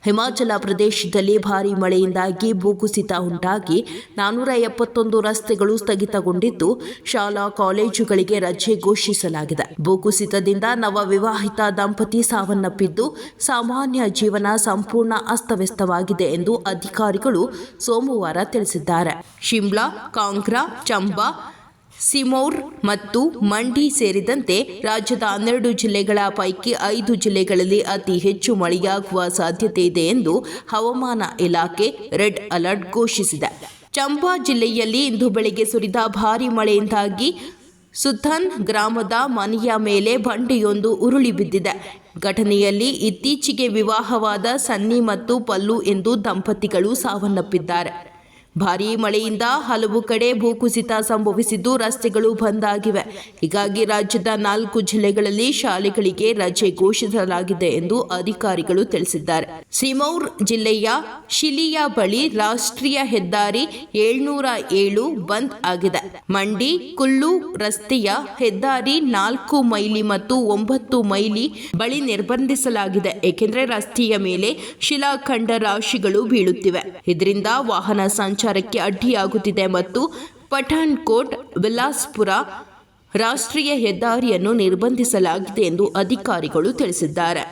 ಹಿಮಾಚಲ ಪ್ರದೇಶದಲ್ಲಿ ಭಾರೀ ಮಳೆಯಿಂದಾಗಿ ಭೂಕುಸಿತ ಉಂಟಾಗಿ 471 ರಸ್ತೆಗಳು ಸ್ಥಗಿತಗೊಂಡಿದ್ದು ಶಾಲಾ ಕಾಲೇಜುಗಳಿಗೆ ರಜೆ ಘೋಷಿಸಲಾಗಿದೆ. ಭೂಕುಸಿತದಿಂದ ನವವಿವಾಹಿತ ದಂಪತಿ ಸಾವನ್ನಪ್ಪಿದ್ದು ಸಾಮಾನ್ಯ ಜೀವನ ಸಂಪೂರ್ಣ ಅಸ್ತವ್ಯಸ್ತವಾಗಿದೆ ಎಂದು ಅಧಿಕಾರಿಗಳು ಸೋಮವಾರ ತಿಳಿಸಿದ್ದಾರೆ. ಶಿಮ್ಲಾ, ಕಾಂಗ್ರಾ, ಚಂಬಾ, ಸಿಮೌರ್ ಮತ್ತು ಮಂಡಿ ಸೇರಿದಂತೆ ರಾಜ್ಯದ 12 ಜಿಲ್ಲೆಗಳ ಪೈಕಿ 5 ಜಿಲ್ಲೆಗಳಲ್ಲಿ ಅತಿ ಹೆಚ್ಚು ಮಳೆಯಾಗುವ ಸಾಧ್ಯತೆ ಇದೆ ಎಂದು ಹವಾಮಾನ ಇಲಾಖೆ ರೆಡ್ ಅಲರ್ಟ್ ಘೋಷಿಸಿದೆ. ಚಂಬಾ ಜಿಲ್ಲೆಯಲ್ಲಿ ಇಂದು ಬೆಳಗ್ಗೆ ಸುರಿದ ಭಾರೀ ಮಳೆಯಿಂದಾಗಿ ಸುಥನ್ ಗ್ರಾಮದ ಮನೆಯ ಮೇಲೆ ಬಂಡೆಯೊಂದು ಉರುಳಿ ಬಿದ್ದಿದೆ. ಘಟನೆಯಲ್ಲಿ ಇತ್ತೀಚೆಗೆ ವಿವಾಹವಾದ ಸನ್ನಿ ಮತ್ತು ಪಲ್ಲು ಎಂದು ದಂಪತಿಗಳು ಸಾವನ್ನಪ್ಪಿದ್ದಾರೆ. ಭಾರೀ ಮಳೆಯಿಂದ ಹಲವು ಕಡೆ ಭೂಕುಸಿತ ಸಂಭವಿಸಿದ್ದು ರಸ್ತೆಗಳು ಬಂದ್ ಆಗಿವೆ. ಹೀಗಾಗಿ ರಾಜ್ಯದ 4 ಜಿಲ್ಲೆಗಳಲ್ಲಿ ಶಾಲೆಗಳಿಗೆ ರಜೆ ಘೋಷಿಸಲಾಗಿದೆ ಎಂದು ಅಧಿಕಾರಿಗಳು ತಿಳಿಸಿದ್ದಾರೆ. ಸಿಮೌರ್ ಜಿಲ್ಲೆಯ ಶಿಲಿಯಾ ಬಳಿ ರಾಷ್ಟ್ರೀಯ ಹೆದ್ದಾರಿ 707 ಬಂದ್ ಆಗಿದೆ. ಮಂಡಿ ಕುಲ್ಲು ರಸ್ತೆಯ ಹೆದ್ದಾರಿ 4 ಮೈಲಿ ಮತ್ತು 9 ಮೈಲಿ ಬಳಿ ನಿರ್ಬಂಧಿಸಲಾಗಿದೆ, ಏಕೆಂದರೆ ರಸ್ತೆಯ ಮೇಲೆ ಶಿಲಾಖಂಡ ರಾಶಿಗಳು ಬೀಳುತ್ತಿವೆ. ಇದರಿಂದ ವಾಹನ ಸಂಚಾರಕ್ಕೆ ಅಡ್ಡಿಯಾಗುತ್ತಿದೆ ಮತ್ತು ಪಠಾಣ್ಕೋಟ್ ಬಿಲಾಸ್ಪುರ ರಾಷ್ಟ್ರೀಯ ಹೆದ್ದಾರಿಯನ್ನು ನಿರ್ಬಂಧಿಸಲಾಗಿದೆ ಎಂದು ಅಧಿಕಾರಿಗಳು ತಿಳಿಸಿದ್ದಾರೆ.